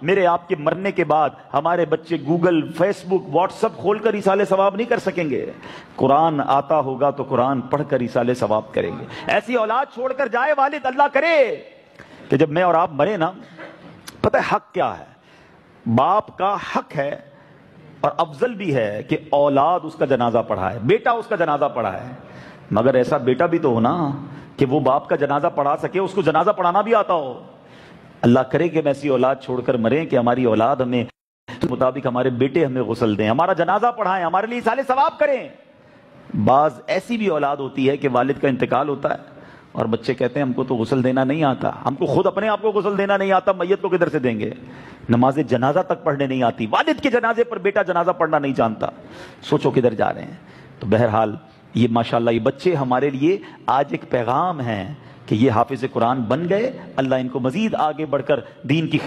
میرے آپ کے مرنے کے بعد ہمارے بچے گوگل، فیس بک، واٹس ایپ کھول کر ایصال ثواب نہیں کر سکیں گے۔ قرآن آتا ہوگا تو قرآن پڑھ کر ایصال ثواب کریں گے۔ ایسی اولاد چھوڑ کر جائے والد، اللہ کرے کہ جب میں اور آپ مرے نا، پتہ ہے حق کیا ہے؟ باپ کا حق ہے اور افضل بھی ہے کہ اولاد اس کا جنازہ پڑھائے، بیٹا اس کا جنازہ پڑھائے، مگر ایسا بیٹا بھی تو ہونا کہ وہ باپ کا جنازہ پڑھا سکے، اس کو جنازہ پڑھانا بھی آتا ہو۔ اللہ کرے کہ ہم ایسی اولاد چھوڑ کر مریں کہ ہماری اولاد ہمیں مطابق، ہمارے بیٹے ہمیں غسل دیں، ہمارا جنازہ پڑھائیں، ہمارے لیے ایصال ثواب کریں۔ بعض ایسی بھی اولاد ہوتی ہے کہ والد کا انتقال ہوتا ہے اور بچے کہتے ہیں ہم کو تو غسل دینا نہیں آتا، ہم کو خود اپنے آپ کو غسل دینا نہیں آتا، میت کو کدھر سے دیں گے؟ نماز جنازہ تک پڑھنے نہیں آتی، والد کے جنازے پر بیٹا جنازہ پڑھنا نہیں جانتا، سوچو کدھر جا رہے ہیں۔ تو بہرحال یہ ماشاءاللہ یہ بچے ہمارے لیے آج ایک پیغام ہیں کہ یہ حافظ قرآن بن گئے، اللہ ان کو مزید آگے بڑھ کر دین کی